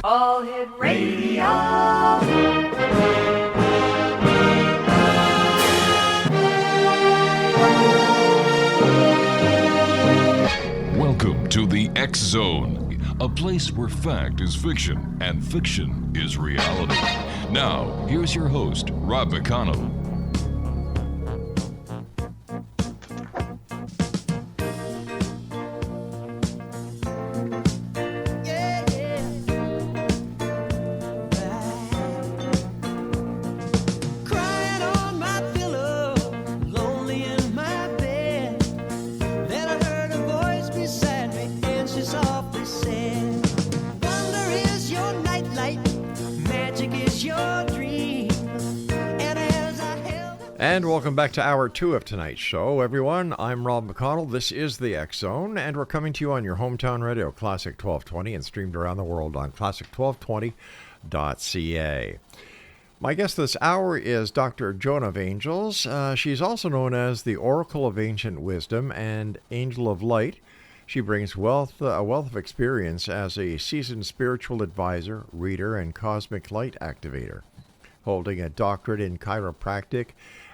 All Hit Radio. Welcome to the X Zone, a place where fact is fiction and fiction is reality. Now, here's your host, Rob McConnell. And welcome back to Hour 2 of tonight's show, everyone. I'm Rob McConnell. This is the X Zone, and we're coming to you on your hometown radio, Classic 1220, and streamed around the world on classic1220.ca. My guest this hour is Dr. Joan of Angels. She's also known as the Oracle of Ancient Wisdom and Angel of Light. She brings a wealth of experience as a seasoned spiritual advisor, reader, and Cosmic Light Activator, holding a doctorate in chiropractic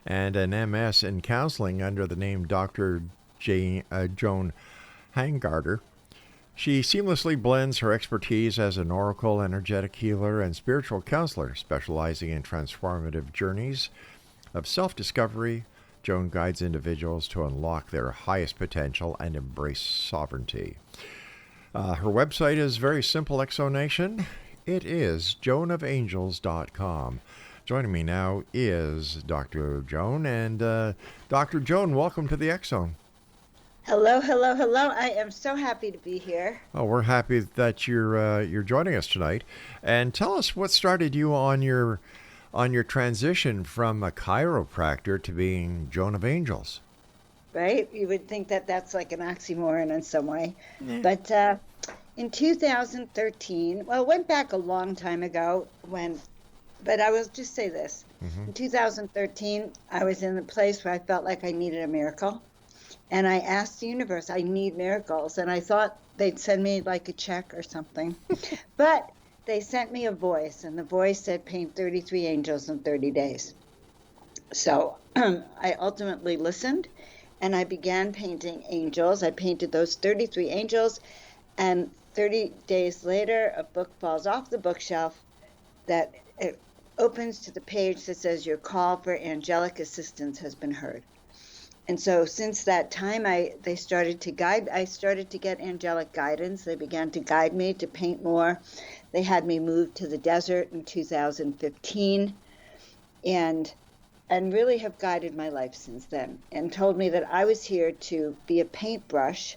and an MS in counseling under the name Dr. Joan Hangarter. She seamlessly blends her expertise as an oracle, energetic healer, and spiritual counselor, specializing in transformative journeys of self-discovery. Joan guides individuals to unlock their highest potential and embrace sovereignty. Her website is very simple, Exonation. It is joanofangels.com. Joining me now is Dr. Joan. And Dr. Joan, welcome to the X Zone. Hello, hello, hello. I am so happy to be here. Oh, we're happy that you're joining us tonight. And tell us what started you on your transition from a chiropractor to being Joan of Angels. Right? You would think that that's like an oxymoron in some way. Yeah. But in 2013, well, it went back a long time ago but I will just say this. Mm-hmm. In 2013, I was in a place where I felt like I needed a miracle. And I asked the universe, I need miracles. And I thought they'd send me like a check or something. But they sent me a voice, and the voice said, paint 33 angels in 30 days. So I ultimately listened, and I began painting angels. I painted those 33 angels, and 30 days later, a book falls off the bookshelf that it opens to the page that says, your call for angelic assistance has been heard. And so since that time, I started to get angelic guidance. They began to guide me to paint more. They had me move to the desert in 2015 and really have guided my life since then, and told me that I was here to be a paintbrush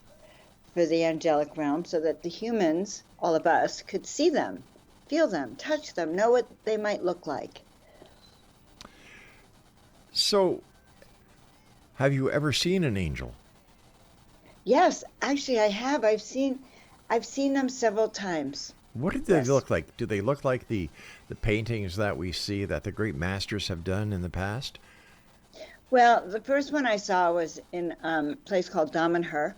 for the angelic realm so that the humans, all of us, could see them, feel them, touch them, know what they might look like. So, have you ever seen an angel? Yes, actually I have. I've seen them several times. What did they look like? Do they look like the paintings that we see that the great masters have done in the past? Well, the first one I saw was in a place called Damenher,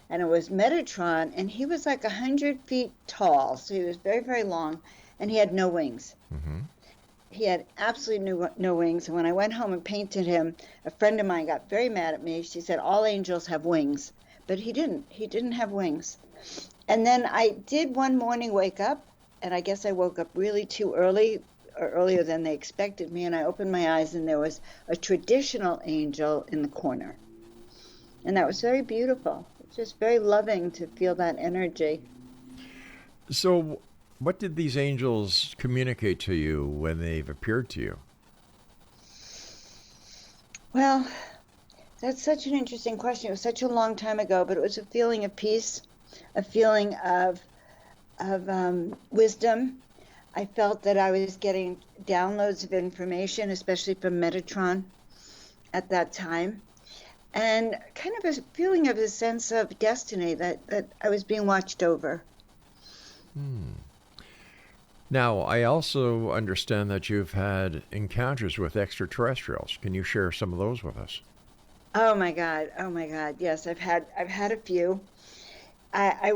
and it was Metatron, and he was like 100 feet tall, so he was very, very long, and he had no wings. Mm-hmm. He had absolutely no wings, and when I went home and painted him, a friend of mine got very mad at me. She said, all angels have wings, but he didn't. He didn't have wings. And then I did one morning wake up, and I guess I woke up really too early, or earlier than they expected me, and I opened my eyes, and there was a traditional angel in the corner. And that was very beautiful. It's just very loving to feel that energy. So what did these angels communicate to you when they've appeared to you? Well, that's such an interesting question. It was such a long time ago, but it was a feeling of peace, a feeling of wisdom. I felt that I was getting downloads of information, especially from Metatron at that time, and kind of a feeling of a sense of destiny that I was being watched over. Now, I also understand that you've had encounters with extraterrestrials. Can you share some of those with us? Oh my God. Yes, I've had a few. I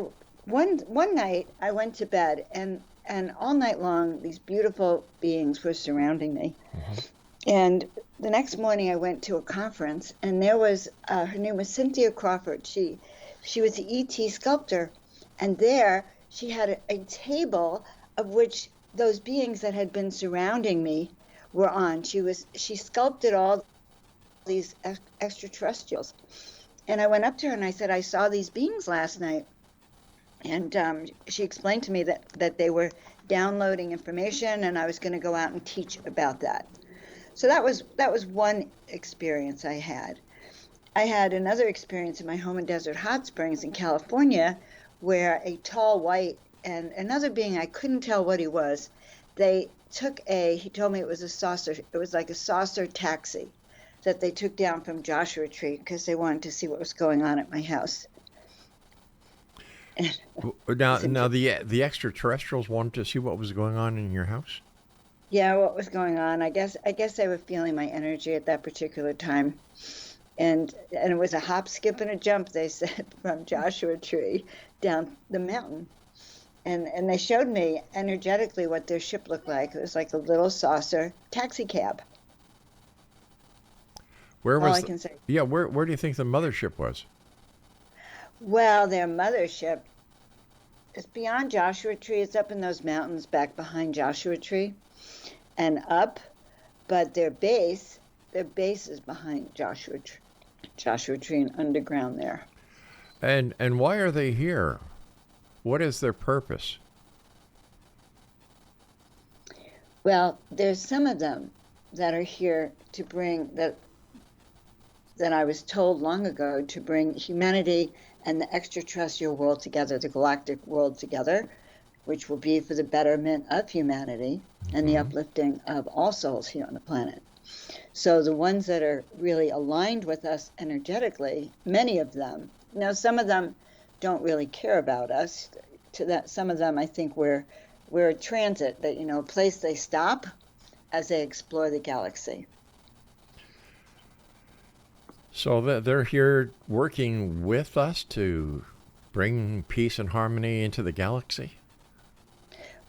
one night I went to bed, and all night long these beautiful beings were surrounding me. And the next morning I went to a conference, and there was her name was Cynthia Crawford. She was the ET sculptor, and there she had a table of which those beings that had been surrounding me were on. She sculpted all these extraterrestrials. And I went up to her and I said, I saw these beings last night. And she explained to me that they were downloading information, and I was going to go out and teach about that. So that was one experience I had. I had another experience in my home in Desert Hot Springs in California, where a tall white and another being, I couldn't tell what he was, they took he told me it was a saucer, it was like a saucer taxi that they took down from Joshua Tree because they wanted to see what was going on at my house. Now the extraterrestrials wanted to see what was going on in your house? Yeah, what was going on? I guess they were feeling my energy at that particular time. And it was a hop, skip, and a jump, they said, from Joshua Tree down the mountain. And they showed me energetically what their ship looked like. It was like a little saucer taxi cab. Where was all I can say. Yeah, where do you think the mothership was? Well, their mothership is beyond Joshua Tree. It's up in those mountains back behind Joshua Tree and up, but their base is behind Joshua Tree and underground there. And why are they here? What is their purpose? Well, there's some of them that are here to bring that I was told long ago to bring humanity and the extraterrestrial world together, the galactic world together, which will be for the betterment of humanity and the uplifting of all souls here on the planet. So the ones that are really aligned with us energetically, many of them, now some of them don't really care about us. Some of them, I think we're a transit, that, a place they stop as they explore the galaxy. So they're here working with us to bring peace and harmony into the galaxy?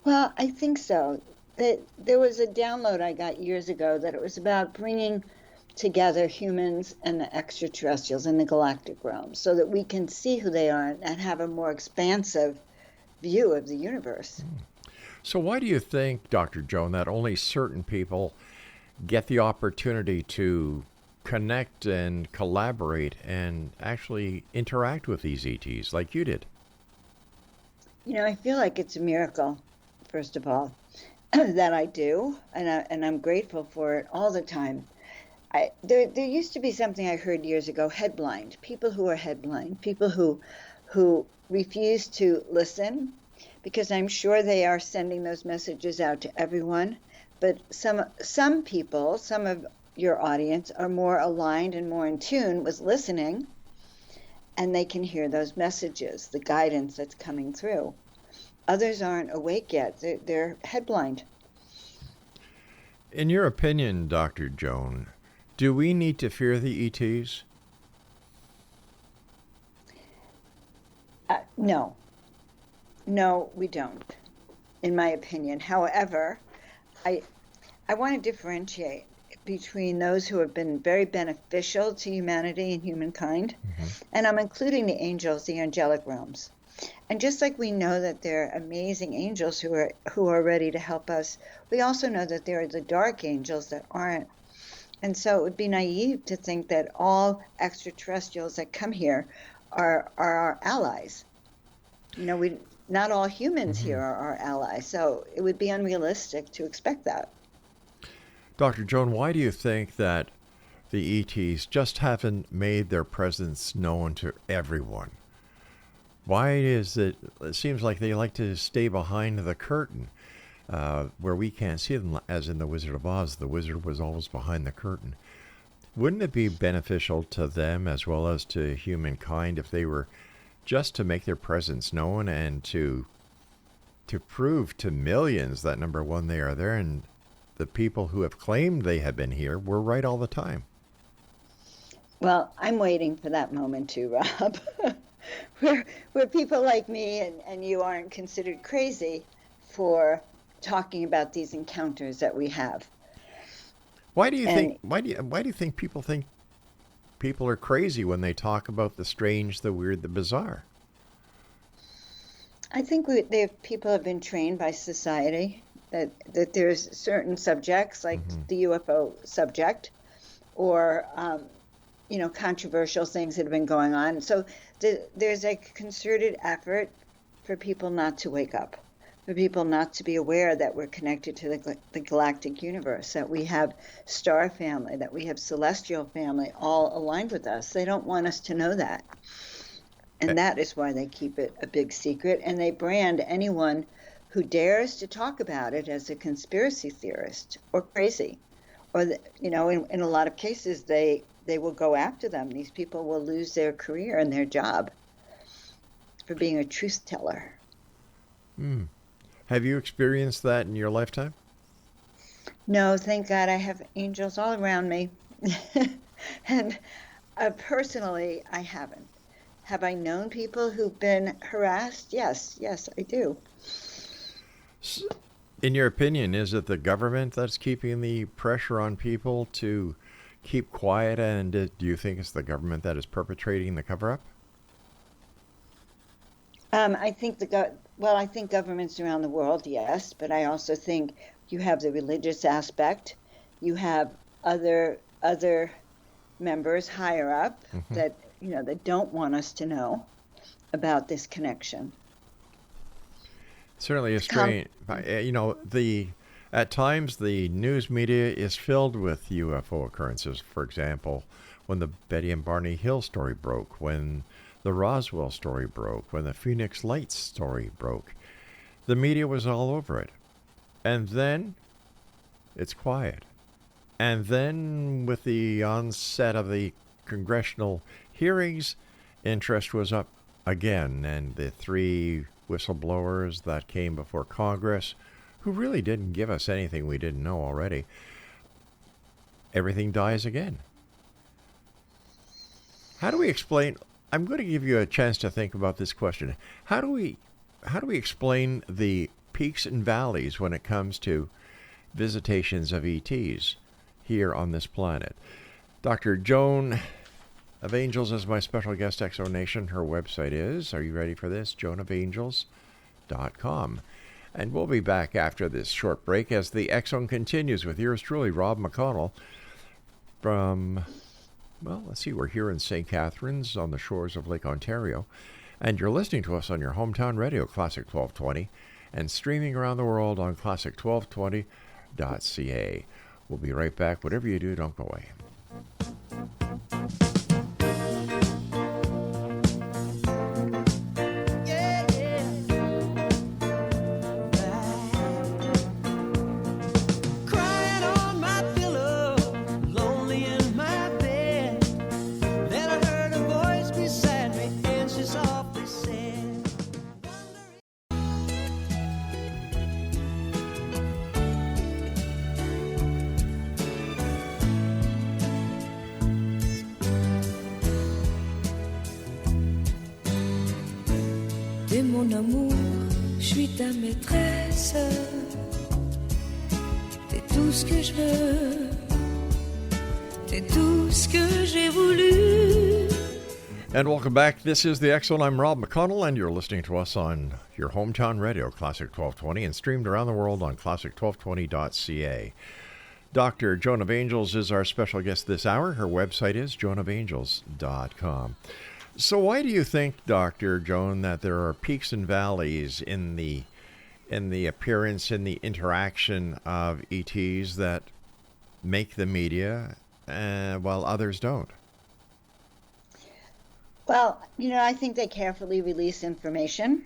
Well, I think so. There was a download I got years ago that it was about bringing together humans and the extraterrestrials in the galactic realm so that we can see who they are and have a more expansive view of the universe. So why do you think, Dr. Joan, that only certain people get the opportunity to connect and collaborate and actually interact with these ETs like you did? I feel like it's a miracle, first of all, that I do, and I'm grateful for it all the time. There used to be something I heard years ago, headblind, people who are headblind, people who refuse to listen, because I'm sure they are sending those messages out to everyone, but some people, some of your audience are more aligned and more in tune with listening, and they can hear those messages, the guidance that's coming through. Others aren't awake yet. They're headblind. In your opinion, Dr. Joan, do we need to fear the ETs? No. No, we don't, in my opinion. However, I want to differentiate between those who have been very beneficial to humanity and humankind, and I'm including the angels, the angelic realms. And just like we know that there are amazing angels who are ready to help us, we also know that there are the dark angels that aren't. And so it would be naive to think that all extraterrestrials that come here are our allies. Not all humans here are our allies, so it would be unrealistic to expect that. Dr. Joan, why do you think that the ETs just haven't made their presence known to everyone? Why is it seems like they like to stay behind the curtain where we can't see them, as in The Wizard of Oz. The wizard was always behind the curtain. Wouldn't it be beneficial to them as well as to humankind if they were just to make their presence known and to prove to millions that, number one, they are there, and the people who have claimed they have been here were right all the time? Well, I'm waiting for that moment too, Rob. where people like me and you aren't considered crazy for talking about these encounters that we have. Why do you And why do you think people are crazy when they talk about the strange, the weird, the bizarre? I think people have been trained by society that there's certain subjects like the UFO subject or controversial things that have been going on. So there's a concerted effort for people not to wake up, for people not to be aware that we're connected to the galactic universe, that we have star family, that we have celestial family all aligned with us. They don't want us to know that. And that is why they keep it a big secret. And they brand anyone who dares to talk about it as a conspiracy theorist or crazy. Or, in a lot of cases, they will go after them. These people will lose their career and their job for being a truth teller. Have you experienced that in your lifetime? No, thank God I have angels all around me. And personally, I haven't. Have I known people who've been harassed? Yes, I do. In your opinion, is it the government that's keeping the pressure on people to keep quiet, and do you think it's the government that is perpetrating the cover-up? I think I think governments around the world, yes, but I also think you have the religious aspect. You have other members higher up that don't want us to know about this connection. Certainly is strange. At times the news media is filled with UFO occurrences. For example, when the Betty and Barney Hill story broke, when the Roswell story broke, when the Phoenix Lights story broke, the media was all over it. And then it's quiet. And then with the onset of the congressional hearings, interest was up again, and the 3 whistleblowers that came before Congress, who really didn't give us anything we didn't know already, everything dies again. How do we explain? I'm going to give you a chance to think about this question. How do we explain the peaks and valleys when it comes to visitations of ETs here on this planet? Dr. Joan of Angels is my special guest, Exo Nation. Her website is, are you ready for this? joanofangels.com. And we'll be back after this short break as the Exxon continues with yours truly, Rob McConnell, from, we're here in St. Catharines on the shores of Lake Ontario. And you're listening to us on your hometown radio, Classic 1220, and streaming around the world on classic1220.ca. We'll be right back. Whatever you do, don't go away. T'es mon amour, je suis ta maîtresse. T'es tout ce que je veux, t'es tout ce que j'ai voulu. And welcome back. This is the X-Zone. I'm Rob McConnell, and you're listening to us on your hometown radio, Classic 1220, and streamed around the world on classic1220.ca. Dr. Joan of Angels is our special guest this hour. Her website is joanofangels.com. So why do you think, Dr. Joan, that there are peaks and valleys in the appearance, in the interaction of ETs that make the media, while others don't? Well, I think they carefully release information,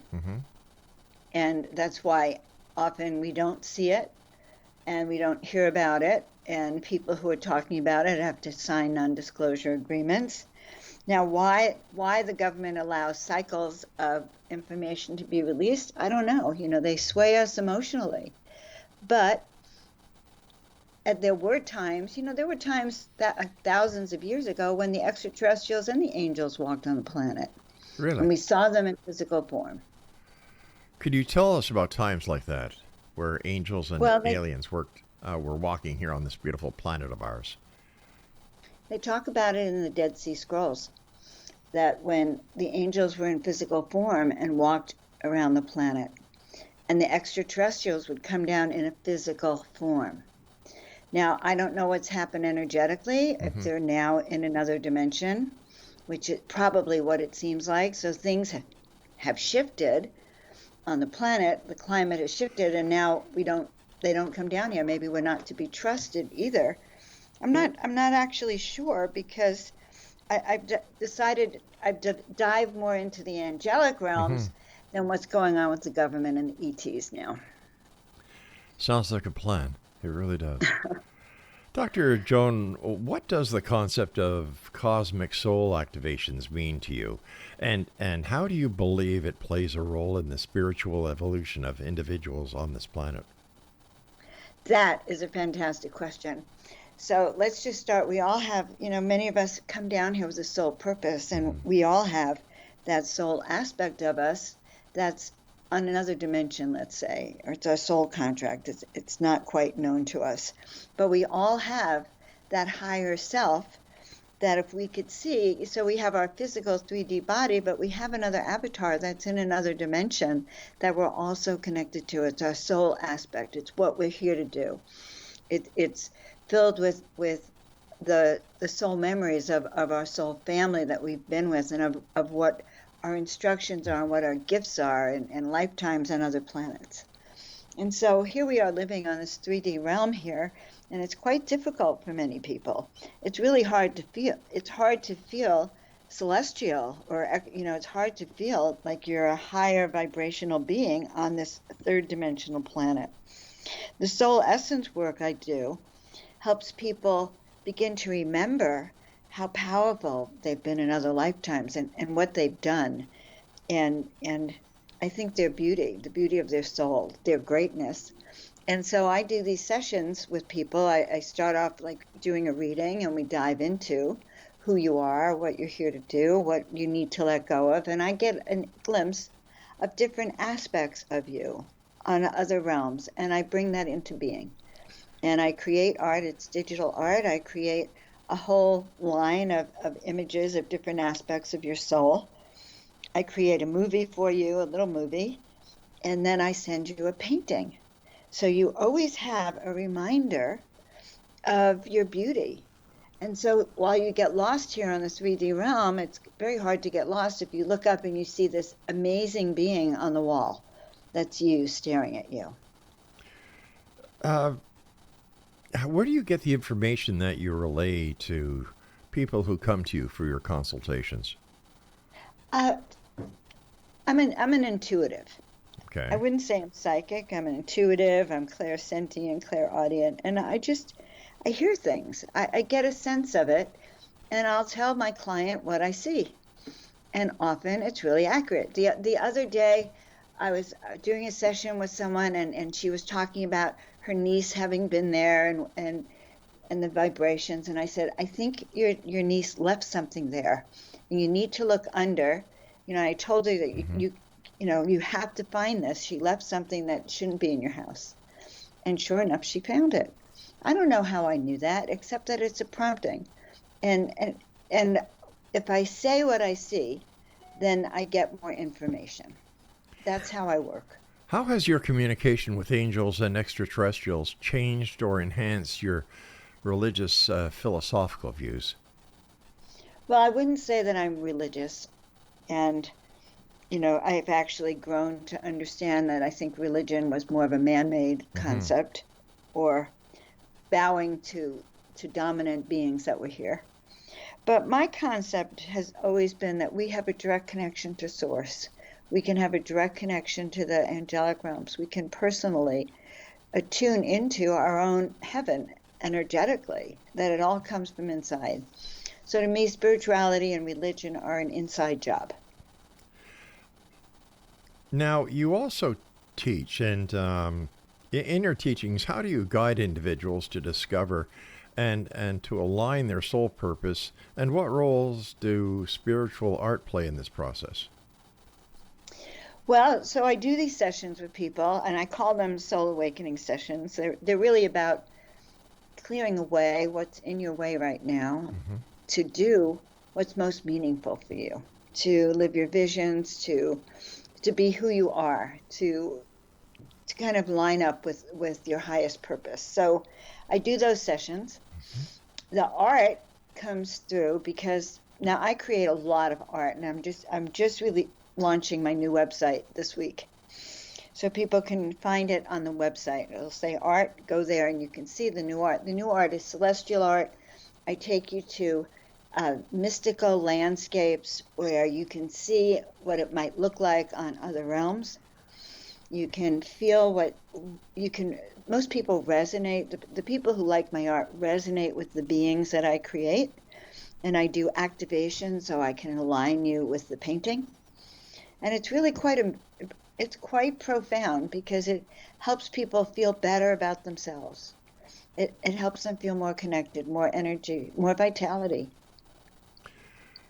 and that's why often we don't see it and we don't hear about it, and people who are talking about it have to sign non-disclosure agreements. Now, why the government allows cycles of information to be released, I don't know. They sway us emotionally. But there were times that thousands of years ago when the extraterrestrials and the angels walked on the planet. Really? And we saw them in physical form. Could you tell us about times like that where angels and Well, aliens were walking here on this beautiful planet of ours? they talk about it in the Dead Sea Scrolls, that when the angels were in physical form and walked around the planet, and the extraterrestrials would come down in a physical form. Now, I don't know what's happened energetically, if they're now in another dimension, which is probably what it seems like. So things have shifted on the planet. The climate has shifted, and now they don't come down here. Maybe we're not to be trusted either. I'm not actually sure, because I've decided I've dived more into the angelic realms than what's going on with the government and the ETs now. Sounds like a plan. It really does. Dr. Joan, what does the concept of cosmic soul activations mean to you? And how do you believe it plays a role in the spiritual evolution of individuals on this planet? That is a fantastic question. So let's just start. We all have, many of us come down here with a soul purpose, and we all have that soul aspect of us that's on another dimension, let's say, or it's our soul contract. It's not quite known to us. But we all have that higher self that if we could see, so we have our physical 3D body, but we have another avatar that's in another dimension that we're also connected to. It's our soul aspect. It's what we're here to do. It's filled with the soul memories of our soul family that we've been with, and of what our instructions are and what our gifts are, and lifetimes on other planets. And so here we are living on this 3D realm here, and it's quite difficult for many people. It's really hard to feel. It's hard to feel celestial, or, it's hard to feel like you're a higher vibrational being on this third dimensional planet. The soul essence work I do helps people begin to remember how powerful they've been in other lifetimes, and what they've done. And I think their beauty, the beauty of their soul, their greatness. And so I do these sessions with people. I start off like doing a reading, and we dive into who you are, what you're here to do, what you need to let go of. And I get a glimpse of different aspects of you on other realms, and I bring that into being. And I create art. It's digital art. I create a whole line of images of different aspects of your soul. I create a movie for you, a little movie, and then I send you a painting. So you always have a reminder of your beauty. And so while you get lost here on the 3D realm, it's very hard to get lost if you look up and you see this amazing being on the wall. That's you staring at you. Where do you get the information that you relay to people who come to you for your consultations? I'm an intuitive. Okay. I wouldn't say I'm psychic. I'm an intuitive. I'm clairsentient, clairaudient, and I hear things. I get a sense of it, and I'll tell my client what I see, and often it's really accurate. The other day, I was doing a session with someone, and she was talking about her niece having been there, and the vibrations, and I said, I think your niece left something there, and you need to look under. I told her that you have to find this. She left something that shouldn't be in your house, and sure enough, she found it. I don't know how I knew that, except that it's a prompting, and if I say what I see, then I get more information. That's how I work. How has your communication with angels and extraterrestrials changed or enhanced your religious philosophical views? Well, I wouldn't say that I'm religious. And, I've actually grown to understand that I think religion was more of a man-made concept, or bowing to dominant beings that were here. But my concept has always been that we have a direct connection to Source. We can have a direct connection to the angelic realms. We can personally attune into our own heaven energetically, that it all comes from inside. So to me, spirituality and religion are an inside job. Now, you also teach, and in your teachings, how do you guide individuals to discover and to align their soul purpose. And what roles do spiritual art play in this process? Well, so I do these sessions with people, and I call them soul awakening sessions. They're really about clearing away what's in your way right now to do what's most meaningful for you, to live your visions, to be who you are, to kind of line up with your highest purpose. So I do those sessions. The art comes through because now I create a lot of art, and I'm just really launching my new website this week. So people can find it on the website. It'll say art, go there and you can see the new art. The new art is celestial art. I take you to mystical landscapes where you can see what it might look like on other realms. You can feel most people resonate, the people who like my art resonate with the beings that I create. And I do activation so I can align you with the painting. And it's really it's quite profound because it helps people feel better about themselves. It helps them feel more connected, more energy, more vitality.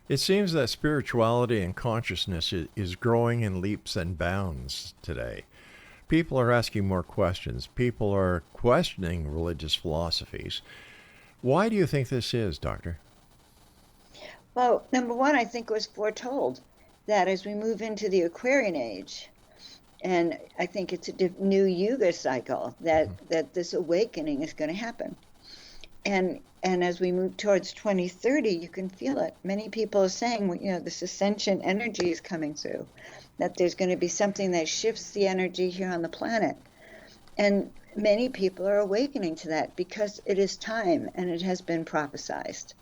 It seems that spirituality and consciousness is growing in leaps and bounds today. People are asking more questions. People are questioning religious philosophies. Why do you think this is, Doctor? Well, number one, I think it was foretold that as we move into the Aquarian age, and I think it's a new Yuga cycle, that this awakening is going to happen. And as we move towards 2030, you can feel it. Many people are saying, this ascension energy is coming through, that there's going to be something that shifts the energy here on the planet. And many people are awakening to that because it is time and it has been prophesized.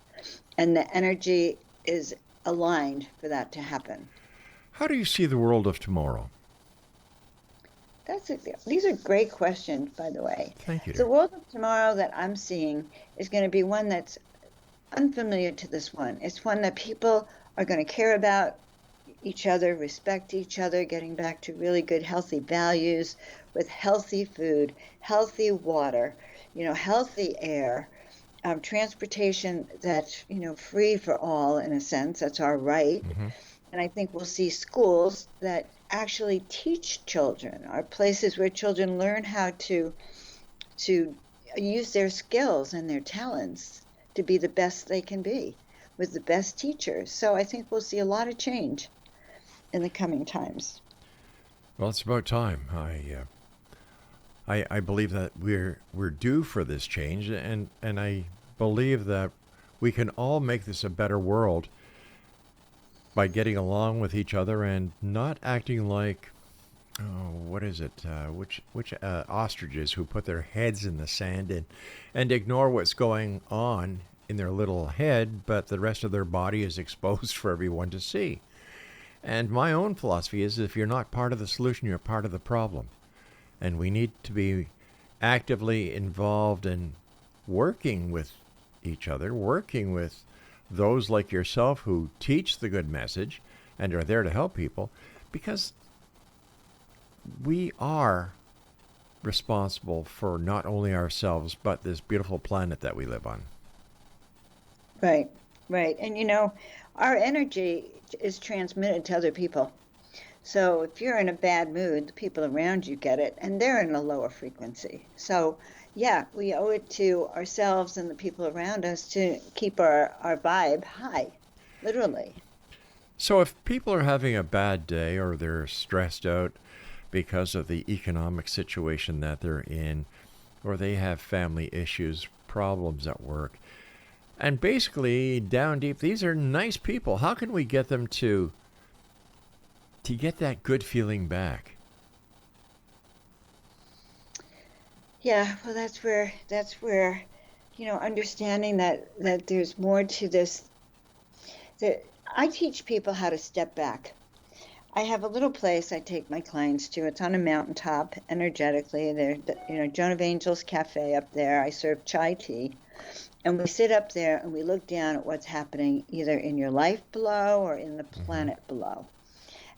And the energy is aligned for that to happen. How do you see the world of tomorrow? These are great questions, by the way. Thank you. The world of tomorrow that I'm seeing is going to be one that's unfamiliar to this one. It's one that people are going to care about each other, respect each other, getting back to really good, healthy values with healthy food, healthy water, healthy air, transportation that's, free for all in a sense. That's our right. And I think we'll see schools that actually teach children, are places where children learn how to use their skills and their talents to be the best they can be with the best teachers. So I think we'll see a lot of change in the coming times. Well, it's about time. I believe that we're due for this change, and I believe that we can all make this a better world by getting along with each other and not acting like, which ostriches who put their heads in the sand and ignore what's going on in their little head, but the rest of their body is exposed for everyone to see. And my own philosophy is if you're not part of the solution, you're part of the problem. And we need to be actively involved in working with each other, working with those like yourself who teach the good message and are there to help people, because we are responsible for not only ourselves, but this beautiful planet that we live on. Right. And our energy is transmitted to other people. So if you're in a bad mood, the people around you get it, and they're in a lower frequency. So yeah, we owe it to ourselves and the people around us to keep our vibe high, literally. So if people are having a bad day or they're stressed out because of the economic situation that they're in, or they have family issues, problems at work, and basically down deep, these are nice people. How can we get them to get that good feeling back? Yeah, well, that's where understanding that there's more to this. That I teach people how to step back. I have a little place I take my clients to. It's on a mountaintop, energetically. There's, Joan of Angels cafe up there. I serve chai tea. And we sit up there and we look down at what's happening either in your life below or in the planet below.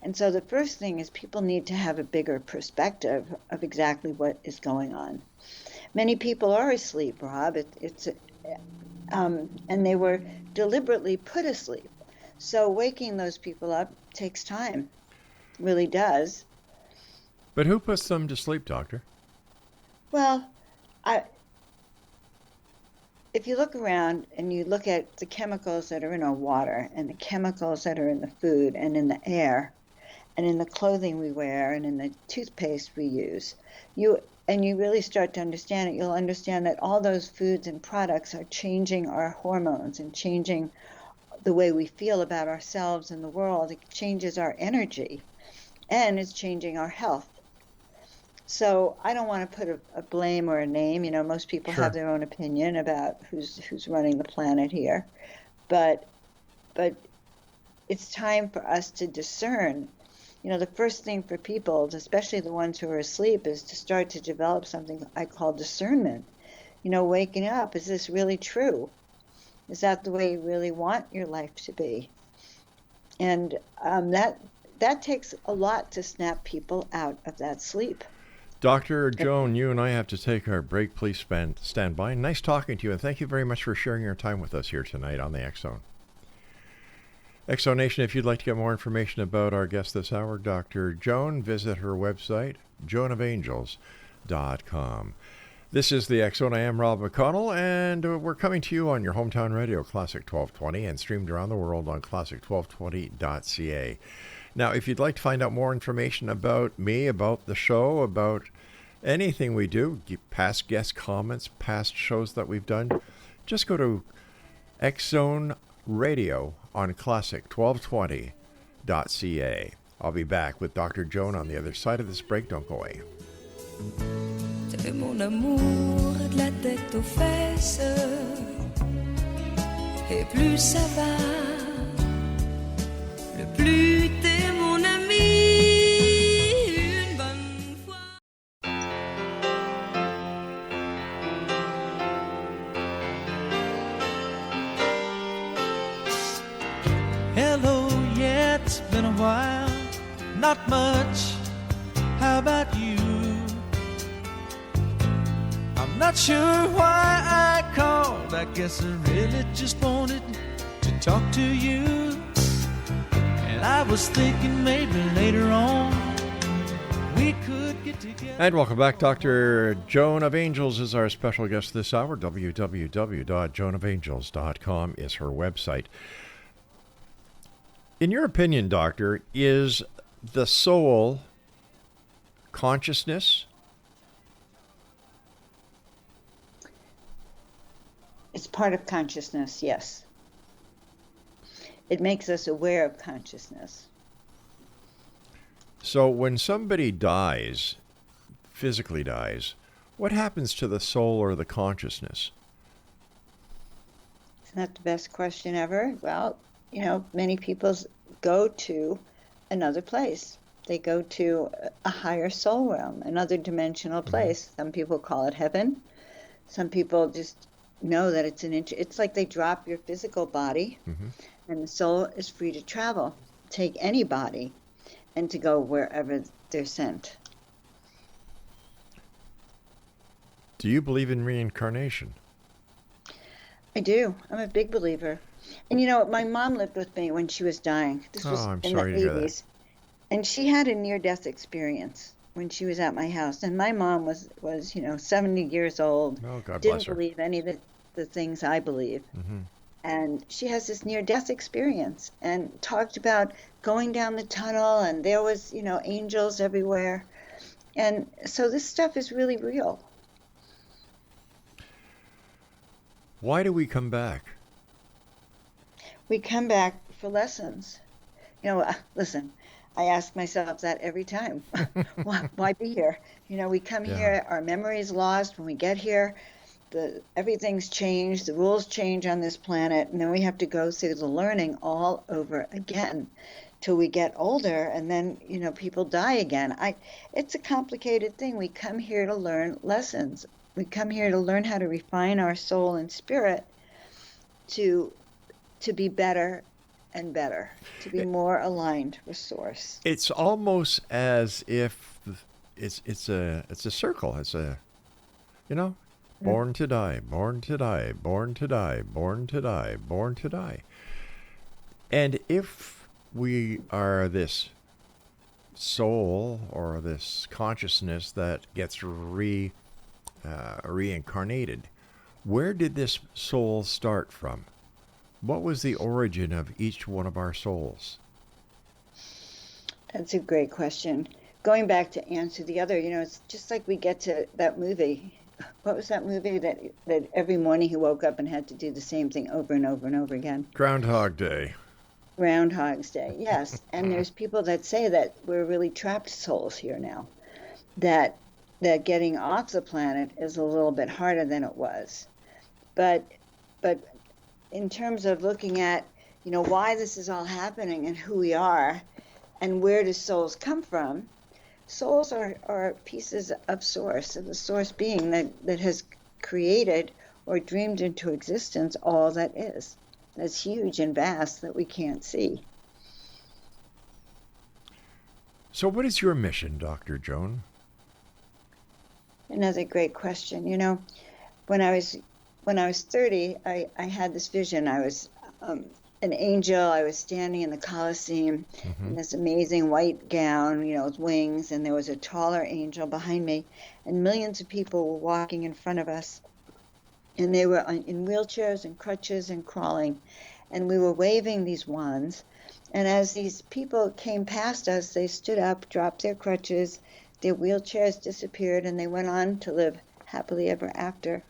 And so the first thing is people need to have a bigger perspective of exactly what is going on. Many people are asleep, Rob. and they were deliberately put asleep. So waking those people up takes time, really does. But who puts them to sleep, doctor? Well, I, if you look around and you look at the chemicals that are in our water and the chemicals that are in the food and in the air and in the clothing we wear and in the toothpaste we use, you really start to understand it, you'll understand that all those foods and products are changing our hormones and changing the way we feel about ourselves and the world. It changes our energy and it's changing our health. So I don't want to put a blame or a name. You know, most people Sure. have their own opinion about who's running the planet here, but it's time for us to discern. You know, the first thing for people, especially the ones who are asleep, is to start to develop something I call discernment. You know, waking up, is this really true? Is that the way you really want your life to be? And that takes a lot to snap people out of that sleep. Dr. Joan, you and I have to take our break. Please stand by. Nice talking to you, and thank you very much for sharing your time with us here tonight on the X Zone. X Zone Nation, if you'd like to get more information about our guest this hour, Dr. Joan, visit her website, joanofangels.com. This is the X Zone. I am Rob McConnell, and we're coming to you on your hometown radio, Classic 1220, and streamed around the world on classic1220.ca. Now, if you'd like to find out more information about me, about the show, about anything we do, past guest comments, past shows that we've done, just go to X Zone Radio on classic1220.ca. I'll be back with Dr. Joan on the other side of this break. Don't go away. T'es mon amour de la tête aux fesses. Et plus ça va, le plus t'es mon ami. Une bonne fois. Hello, yeah, it's been a while. Not much. How about you? I'm not sure why I called. I guess I really just wanted to talk to you. And I was thinking maybe later on we could get together. And welcome back. Dr. Joan of Angels is our special guest this hour. www.joanofangels.com is her website. In your opinion, doctor, is the soul consciousness? It's part of consciousness, yes. It makes us aware of consciousness. So when somebody dies, physically dies, what happens to the soul or the consciousness? Isn't that the best question ever? Well, you know, many people go to another place. They go to a higher soul realm, another dimensional place. Mm-hmm. Some people call it heaven. Some people just know that it's like they drop your physical body, mm-hmm. and the soul is free to travel, take any body, and to go wherever they're sent. Do you believe in reincarnation? I do. I'm a big believer. And you know, my mom lived with me when she was dying. This was I'm in sorry the to 80s. hear that. And she had a near-death experience when she was at my house. And my mom was 70 years old. Oh, God bless Didn't her. believe any of the things I believe. Mm-hmm. And she has this near-death experience and talked about going down the tunnel, and there was, angels everywhere. And so this stuff is really real. Why do we come back? We come back for lessons. Listen, I ask myself that every time. Why be here? We come here, our memory is lost when we get here. Everything's changed, the rules change on this planet, and then we have to go through the learning all over again till we get older, and then, people die again. It's a complicated thing. We come here to learn lessons. We come here to learn how to refine our soul and spirit to be better and better, to be more aligned with Source. It's almost as if it's a circle. It's a, Born to die, born to die, born to die, born to die, born to die. And if we are this soul or this consciousness that gets reincarnated, where did this soul start from? What was the origin of each one of our souls? That's a great question. Going back to answer the other, it's just like we get to that movie. What was that movie that every morning he woke up and had to do the same thing over and over and over again? Groundhog Day. Groundhog's Day, yes. And there's people that say that we're really trapped souls here now, that getting off the planet is a little bit harder than it was. But in terms of looking at, why this is all happening and who we are and where do souls come from, souls are pieces of source, of the source being that has created or dreamed into existence all that is. That's huge and vast that we can't see. So what is your mission, Dr. Joan? Another great question. When I was 30, I had this vision. I was an angel. I was standing in the Colosseum in this amazing white gown, with wings, and there was a taller angel behind me, and millions of people were walking in front of us, and they were in wheelchairs and crutches and crawling, and we were waving these wands, and as these people came past us, they stood up, dropped their crutches, their wheelchairs disappeared, and they went on to live happily ever after.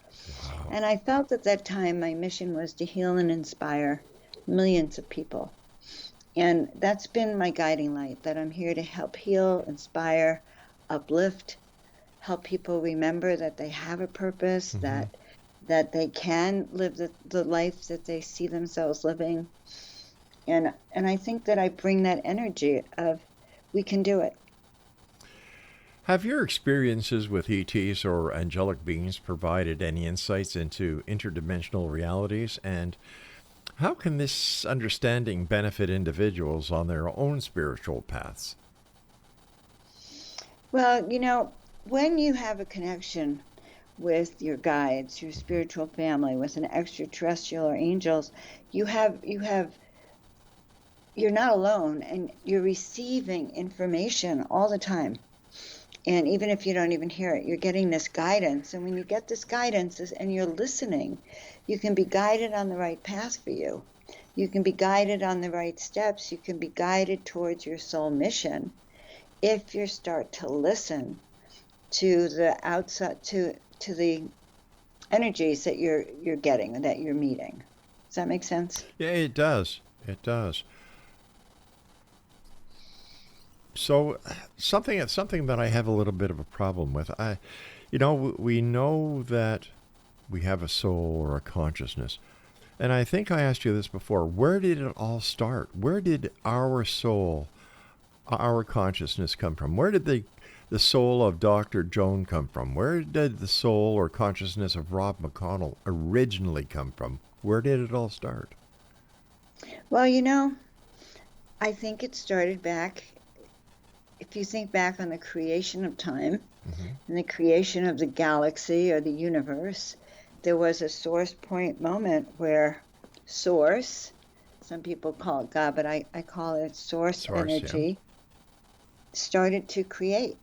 Wow. And I felt at that time my mission was to heal and inspire millions of people. And that's been my guiding light, that I'm here to help heal, inspire, uplift, help people remember that they have a purpose, that they can live the life that they see themselves living. And I think that I bring that energy of we can do it. Have your experiences with ETs or angelic beings provided any insights into interdimensional realities? And how can this understanding benefit individuals on their own spiritual paths? Well, when you have a connection with your guides, your spiritual family, with an extraterrestrial or angels, you're not alone, and you're receiving information all the time. And even if you don't even hear it, you're getting this guidance. And when you get this guidance and you're listening, you can be guided on the right path for you. You can be guided on the right steps. You can be guided towards your soul mission if you start to listen to the outside, to the energies that you're getting, that you're meeting. Does that make sense? Yeah, it does. It does. So something that I have a little bit of a problem with. We know that we have a soul or a consciousness. And I think I asked you this before. Where did it all start? Where did our soul, our consciousness come from? Where did the soul of Dr. Joan come from? Where did the soul or consciousness of Rob McConnell originally come from? Where did it all start? Well, I think it started back, if you think back on the creation of time and the creation of the galaxy or the universe, there was a source point moment where source, some people call it God, but I call it source energy, started to create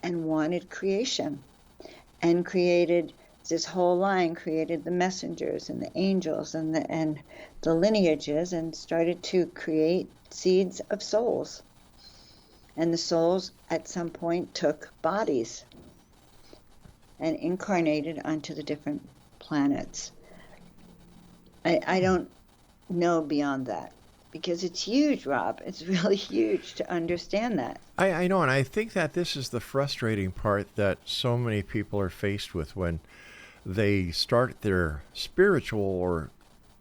and wanted creation and created this whole line, created the messengers and the angels and the lineages, and started to create seeds of souls. And the souls at some point took bodies and incarnated onto the different planets. I don't know beyond that, because it's huge, Rob. It's really huge to understand that. I know, and I think that this is the frustrating part that so many people are faced with when they start their spiritual or,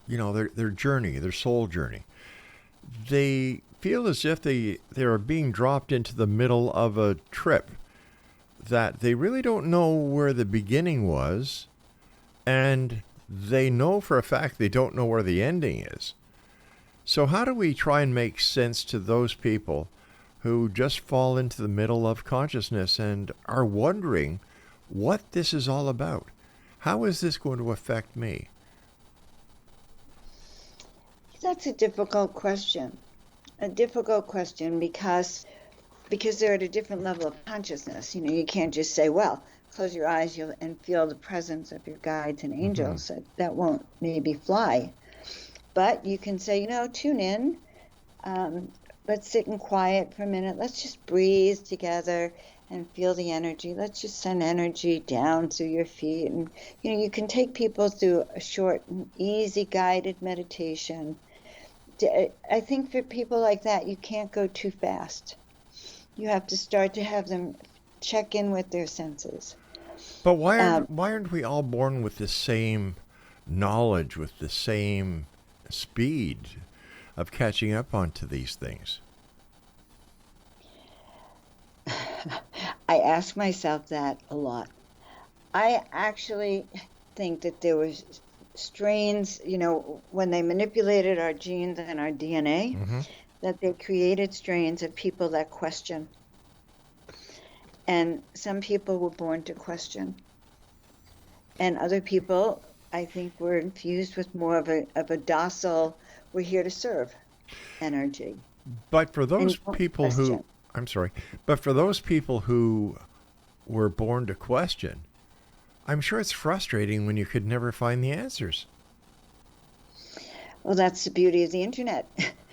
their journey, their soul journey. They feel as if they are being dropped into the middle of a trip, that they really don't know where the beginning was, and they know for a fact they don't know where the ending is. So how do we try and make sense to those people who just fall into the middle of consciousness and are wondering what this is all about? How is this going to affect me? That's a difficult question. A difficult question because they're at a different level of consciousness. You can't just say, well, close your eyes and feel the presence of your guides and angels. That won't maybe fly. But you can say, tune in. Let's sit in quiet for a minute. Let's just breathe together and feel the energy. Let's just send energy down through your feet. And, you can take people through a short and easy guided meditation. I think for people like that, you can't go too fast. You have to start to have them check in with their senses. But why aren't we all born with the same knowledge, with the same speed of catching up onto these things? I ask myself that a lot. I actually think that there was strains, when they manipulated our genes and our DNA, that they created strains of people that question. And some people were born to question. And other people, I think, were infused with more of a docile, we're here to serve energy. But for those And people question. but for those people who were born to question, I'm sure it's frustrating when you could never find the answers. Well, that's the beauty of the internet.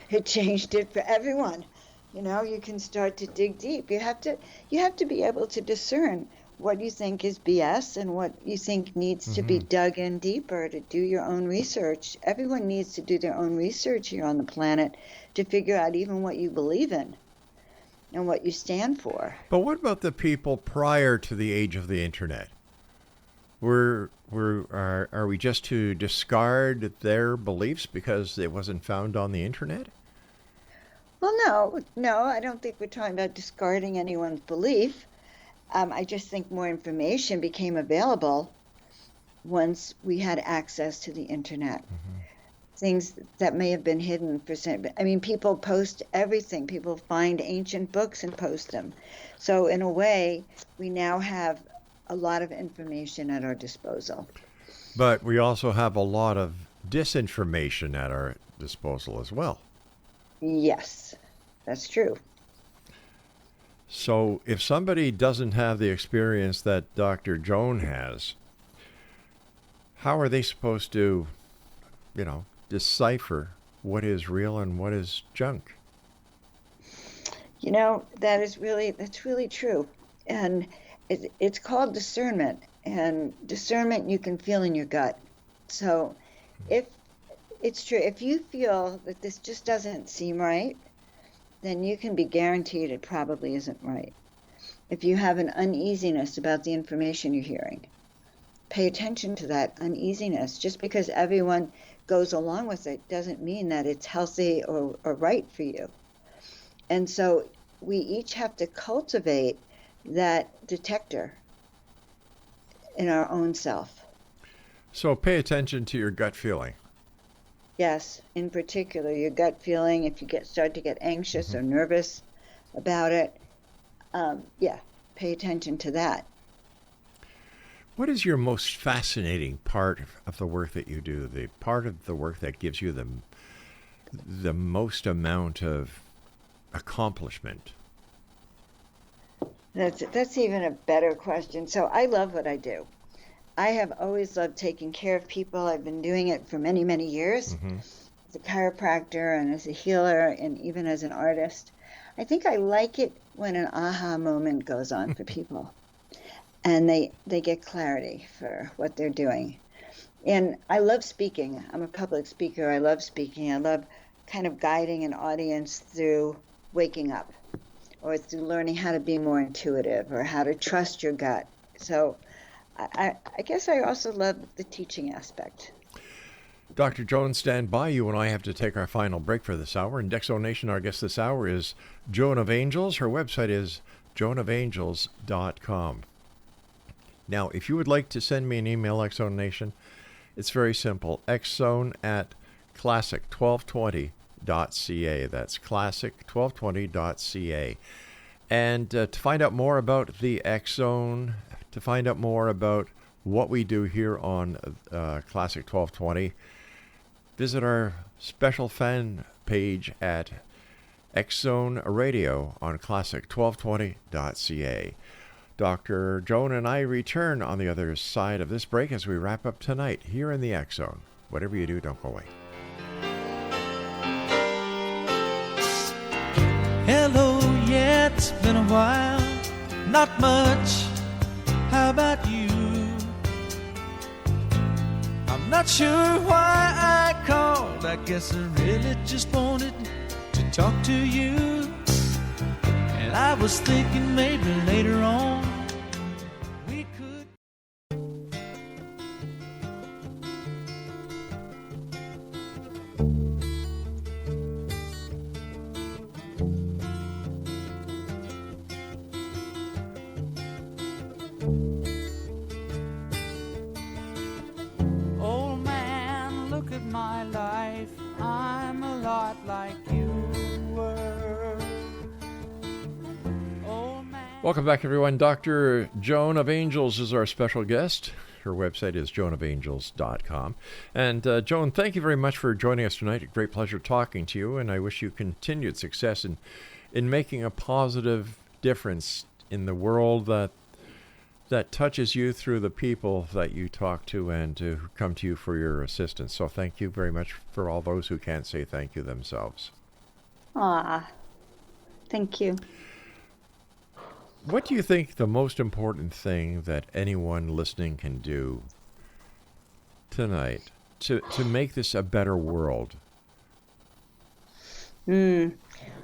It changed it for everyone. You can start to dig deep. You have to be able to discern what you think is BS and what you think needs to be dug in deeper to do your own research. Everyone needs to do their own research here on the planet to figure out even what you believe in and what you stand for. But what about the people prior to the age of the internet? Are we just to discard their beliefs because it wasn't found on the internet? Well, no, I don't think we're talking about discarding anyone's belief. I just think more information became available once we had access to the internet. Things that may have been hidden for people post everything. People find ancient books and post them. So in a way, we now have a lot of information at our disposal. But we also have a lot of disinformation at our disposal as well. Yes, that's true. So if somebody doesn't have the experience that Dr. Joan has, how are they supposed to, decipher what is real and what is junk? That's really true. And it's called discernment. And discernment you can feel in your gut. So if it's true, if you feel that this just doesn't seem right, then you can be guaranteed it probably isn't right. If you have an uneasiness about the information you're hearing, pay attention to that uneasiness. Just because everyone goes along with it doesn't mean that it's healthy or right for you. And so we each have to cultivate that detector in our own self. So pay attention to your gut feeling. Yes, in particular, your gut feeling, if you start to get anxious or nervous about it, pay attention to that. What is your most fascinating part of the work that you do, the part of the work that gives you the most amount of accomplishment? That's even a better question. So I love what I do. I have always loved taking care of people. I've been doing it for many, many years as a chiropractor and as a healer and even as an artist. I think I like it when an aha moment goes on for people and they get clarity for what they're doing. And I love speaking. I'm a public speaker. I love speaking. I love kind of guiding an audience through waking up or through learning how to be more intuitive or how to trust your gut. So I guess I also love the teaching aspect. Dr. Joan, stand by. You and I have to take our final break for this hour. In Dexo Nation, our guest this hour is Joan of Angels. Her website is joanofangels.com. Now, if you would like to send me an email, Exxon Nation, it's very simple. Exxon at classic1220.ca. That's classic1220.ca. And to find out more about the Exxon, to find out more about what we do here on Classic 1220, visit our special fan page at X Zone Radio on classic1220.ca. Dr. Joan and I return on the other side of this break as we wrap up tonight here in the X Zone. Whatever you do, don't go away. Hello, yeah, it's been a while. Not much. How about you? I'm not sure why I called. I guess I really just wanted to talk to you. And I was thinking maybe later on we could. Old man, look at my life. I'm a lot like you were. Old man. Welcome back, everyone. Dr. Joan of Angels is our special guest. Her website is joanofangels.com. And Joan, thank you very much for joining us tonight. A great pleasure talking to you, and I wish you continued success in making a positive difference in the world that touches you through the people that you talk to and who come to you for your assistance. So thank you very much for all those who can't say thank you themselves. Thank you. What do you think the most important thing that anyone listening can do tonight to make this a better world? Well,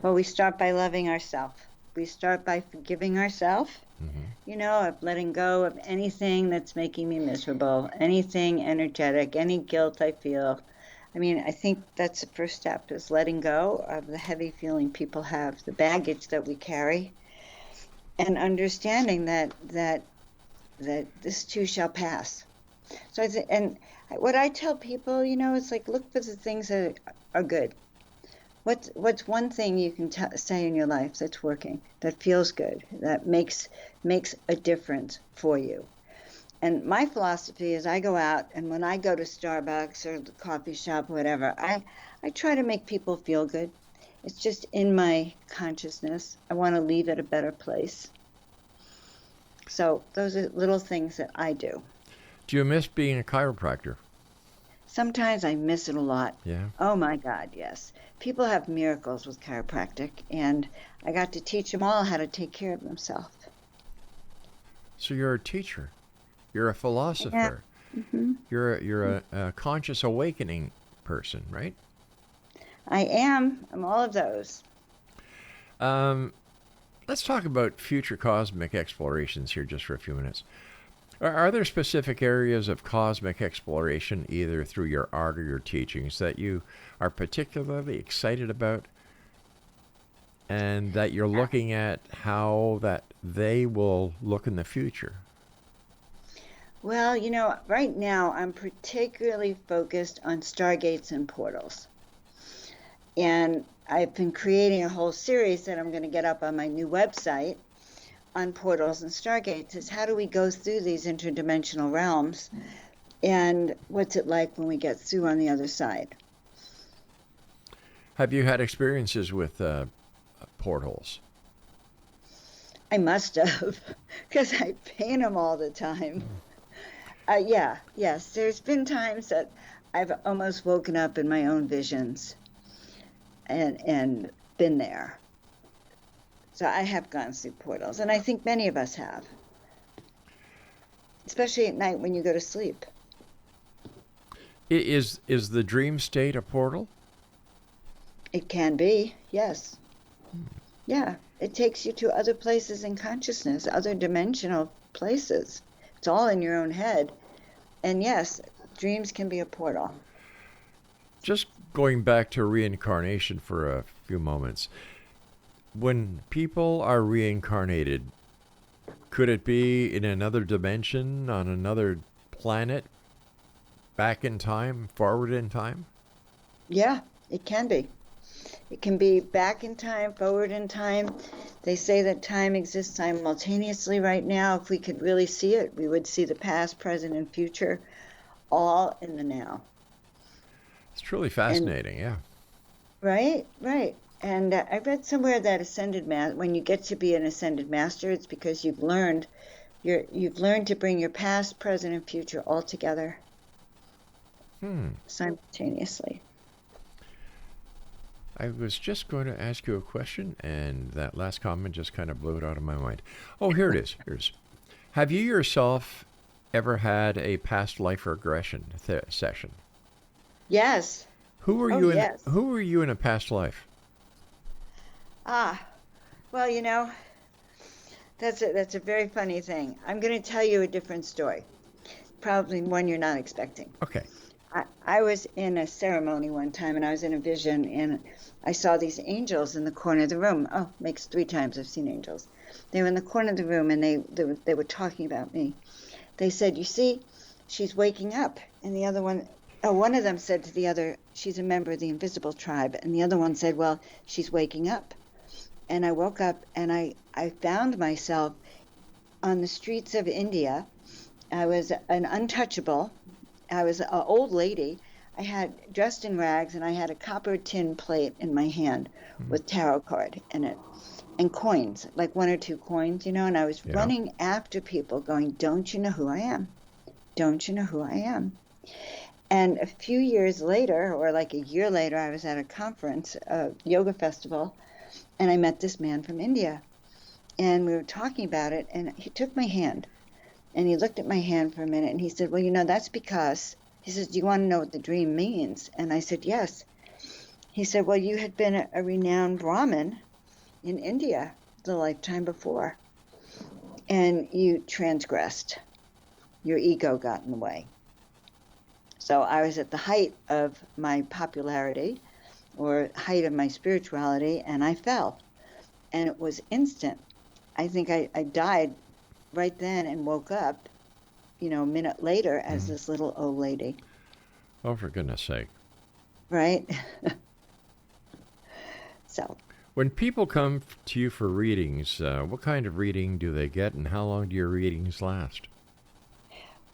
we start by loving ourselves. We start by forgiving ourselves. Of letting go of anything that's making me miserable, anything energetic, any guilt I feel. I mean, I think that's the first step, is letting go of the heavy feeling people have, the baggage that we carry, and understanding that this too shall pass. So what I tell people, it's like, look for the things that are good. What's one thing you can say in your life that's working, that feels good, that makes a difference for you? And my philosophy is, I go out, and when I go to Starbucks or the coffee shop, whatever, I try to make people feel good. It's just in my consciousness. I want to leave it a better place. So those are little things that I do. Do you miss being a chiropractor? Sometimes I miss it a lot. Yeah. Oh my God, yes. People have miracles with chiropractic, and I got to teach them all how to take care of themselves. So you're a teacher. You're a philosopher. Yeah. Mm-hmm. You're a conscious awakening person, right? I am. I'm all of those. Let's talk about future cosmic explorations here just for a few minutes. Are there specific areas of cosmic exploration, either through your art or your teachings, that you are particularly excited about, and that you're looking at how that they will look in the future? Well, right now I'm particularly focused on stargates and portals. And I've been creating a whole series that I'm going to get up on my new website on portals and stargates. Is how do we go through these interdimensional realms, and what's it like when we get through on the other side? Have you had experiences with portals? I must have, because I paint them all the time. Yes, there's been times that I've almost woken up in my own visions and been there. So I have gone through portals, and I think many of us have, especially at night when you go to sleep. Is the dream state a portal? It can be, yes. Yeah, it takes you to other places in consciousness, other dimensional places. It's all in your own head. And yes, dreams can be a portal. Just going back to reincarnation for a few moments. When people are reincarnated, could it be in another dimension, on another planet, back in time, forward in time? Yeah, it can be. It can be back in time, forward in time. They say that time exists simultaneously right now. If we could really see it, we would see the past, present, and future all in the now. It's truly fascinating, yeah. Right, right. And I read somewhere that when you get to be an ascended master, it's because you've learned to bring your past, present, and future all together simultaneously. I was just going to ask you a question, and that last comment just kind of blew it out of my mind. Oh, here it is. Have you yourself ever had a past life regression session? Yes. Who were you? Yes. Who were you in a past life? Well, that's a very funny thing. I'm going to tell you a different story, probably one you're not expecting. Okay. I was in a ceremony one time, and I was in a vision, and I saw these angels in the corner of the room. Oh, makes 3 times I've seen angels. They were in the corner of the room, and they were talking about me. They said, "You see, she's waking up," and the other one. One of them said to the other, "She's a member of the invisible tribe." And the other one said, "Well, she's waking up." And I woke up, and I found myself on the streets of India. I was an untouchable. I was an old lady. I had dressed in rags, and I had a copper tin plate in my hand with tarot card in it and coins, like 1 or 2 coins, and I was running after people going, "Don't you know who I am? Don't you know who I am?" And a few years later, or like a year later, I was at a conference, a yoga festival, and I met this man from India. And we were talking about it, and he took my hand, and he looked at my hand for a minute, and he said, "Well, that's because," he says, "do you want to know what the dream means?" And I said, "Yes." He said, "Well, you had been a renowned Brahmin in India the lifetime before, and you transgressed. Your ego got in the way." So I was at the height of my popularity or height of my spirituality, and I fell. And it was instant. I think I died right then and woke up, a minute later as this little old lady. Oh, for goodness sake. Right? So. When people come to you for readings, what kind of reading do they get, and how long do your readings last?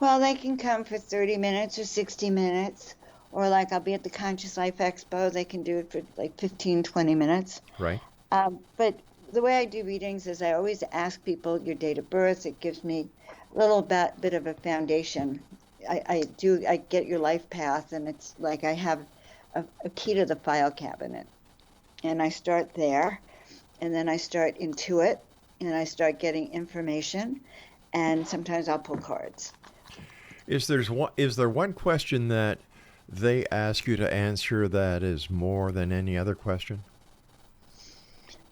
Well, they can come for 30 minutes or 60 minutes, or like I'll be at the Conscious Life Expo, they can do it for like 15, 20 minutes. Right. But the way I do readings is I always ask people your date of birth. It gives me a little bit of a foundation. I get your life path, and it's like I have a key to the file cabinet. And I start there, and then I start Intuit, and I start getting information, and sometimes I'll pull cards. Is there one question that they ask you to answer that is more than any other question?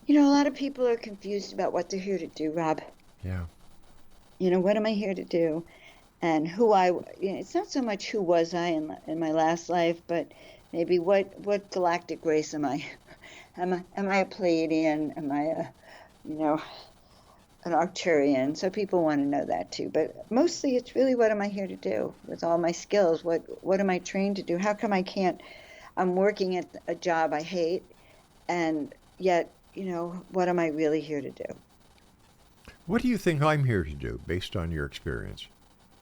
A lot of people are confused about what they're here to do, Rob. Yeah. What am I here to do? And it's not so much who was I in my last life, but maybe what galactic race am I? Am I a Pleiadian? Am I an Arcturian? So people want to know that too. But mostly it's really, what am I here to do with all my skills? What am I trained to do? How come I'm working at a job I hate, and yet, what am I really here to do? What do you think I'm here to do based on your experience?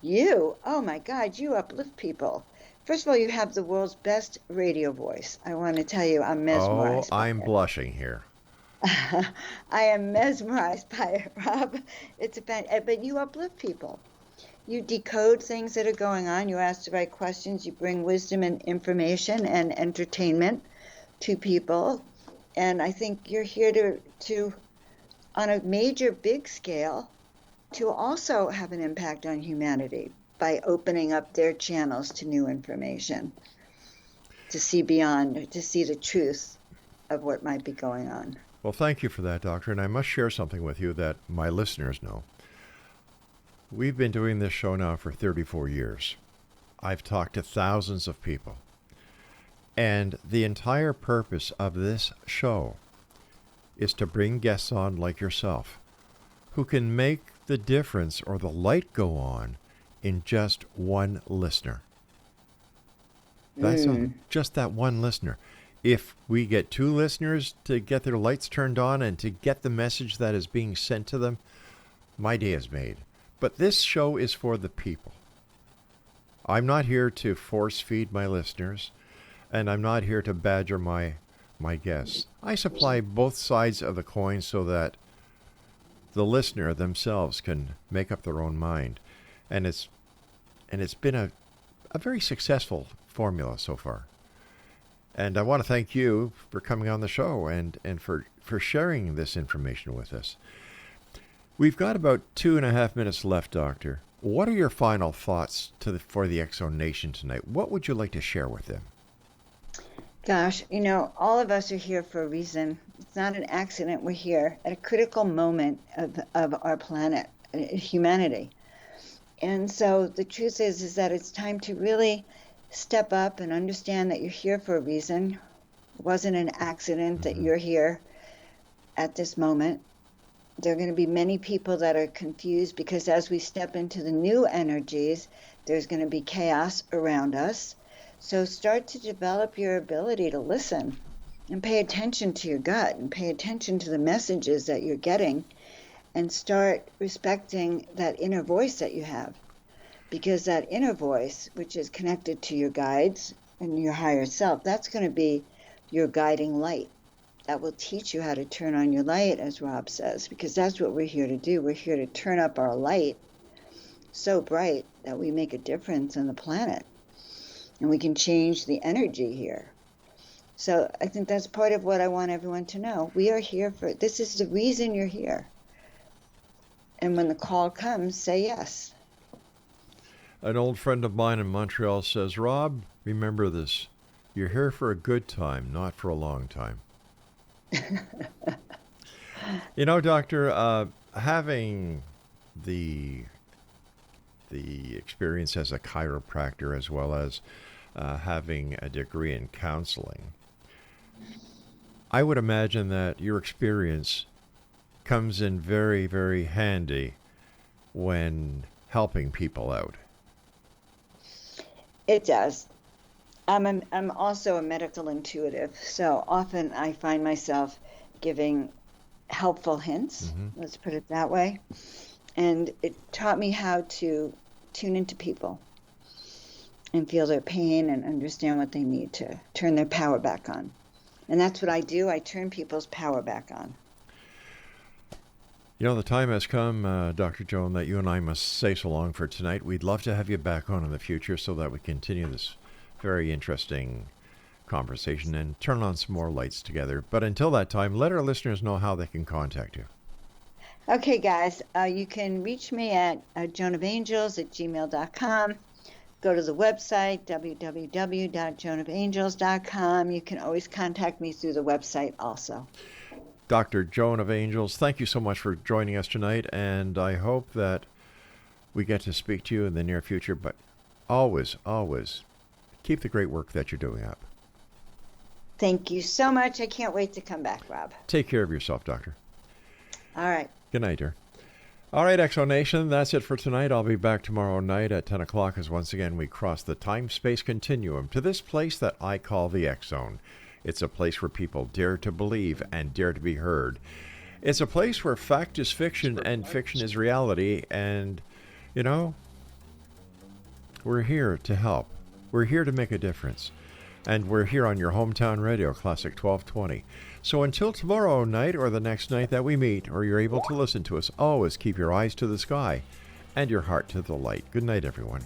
You? Oh my God, you uplift people. First of all, you have the world's best radio voice. I want to tell you, I'm mesmerized. Oh, I'm blushing here. I am mesmerized by it, Rob. But you uplift people. You decode things that are going on. You ask the right questions. You bring wisdom and information and entertainment to people. And I think you're here to on a major, big scale, to also have an impact on humanity by opening up their channels to new information, to see beyond, to see the truth of what might be going on. Well, thank you for that, Doctor. And I must share something with you that my listeners know. We've been doing this show now for 34 years. I've talked to thousands of people. And the entire purpose of this show is to bring guests on like yourself who can make the difference or the light go on in just one listener. That's all, just that one listener. if we get 2 listeners to get their lights turned on and to get the message that is being sent to them, my day is made. But this show is for the people. I'm not here to force feed my listeners, and I'm not here to badger my guests. I supply both sides of the coin so that the listener themselves can make up their own mind. And it's been a very successful formula so far. And I want to thank you for coming on the show and for sharing this information with us. We've got about 2.5 minutes left, Doctor. What are your final thoughts for the X Zone Nation tonight? What would you like to share with them? Gosh, all of us are here for a reason. It's not an accident. We're here at a critical moment of our planet, humanity. And so the truth is that it's time to really step up and understand that you're here for a reason. It wasn't an accident that you're here at this moment. There are going to be many people that are confused because as we step into the new energies, there's going to be chaos around us. So start to develop your ability to listen and pay attention to your gut and pay attention to the messages that you're getting and start respecting that inner voice that you have. Because that inner voice, which is connected to your guides and your higher self, that's going to be your guiding light. That will teach you how to turn on your light, as Rob says, because that's what we're here to do. We're here to turn up our light so bright that we make a difference on the planet. And we can change the energy here. So I think that's part of what I want everyone to know. We are here for, this is the reason you're here. And when the call comes, say yes. An old friend of mine in Montreal says, Rob, remember this. You're here for a good time, not for a long time. Doctor, having the experience as a chiropractor as well as having a degree in counseling, I would imagine that your experience comes in very, very handy when helping people out. It does. I'm also a medical intuitive, so often I find myself giving helpful hints, let's put it that way. And it taught me how to tune into people and feel their pain and understand what they need to turn their power back on. And that's what I do. I turn people's power back on. The time has come, Dr. Joan, that you and I must say so long for tonight. We'd love to have you back on in the future so that we continue this very interesting conversation and turn on some more lights together. But until that time, let our listeners know how they can contact you. Okay, guys, you can reach me at joanofangels@gmail.com. Go to the website, www.joanofangels.com. You can always contact me through the website also. Dr. Joan of Angels, thank you so much for joining us tonight, and I hope that we get to speak to you in the near future, but always, always keep the great work that you're doing up. Thank you so much. I can't wait to come back, Rob. Take care of yourself, Doctor. All right. Good night, dear. All right, X Zone Nation, that's it for tonight. I'll be back tomorrow night at 10 o'clock as once again we cross the time-space continuum to this place that I call the X Zone. It's a place where people dare to believe and dare to be heard. It's a place where fact is fiction and fiction is reality. And, we're here to help. We're here to make a difference. And we're here on your hometown radio, Classic 1220. So until tomorrow night or the next night that we meet, or you're able to listen to us, always keep your eyes to the sky and your heart to the light. Good night, everyone.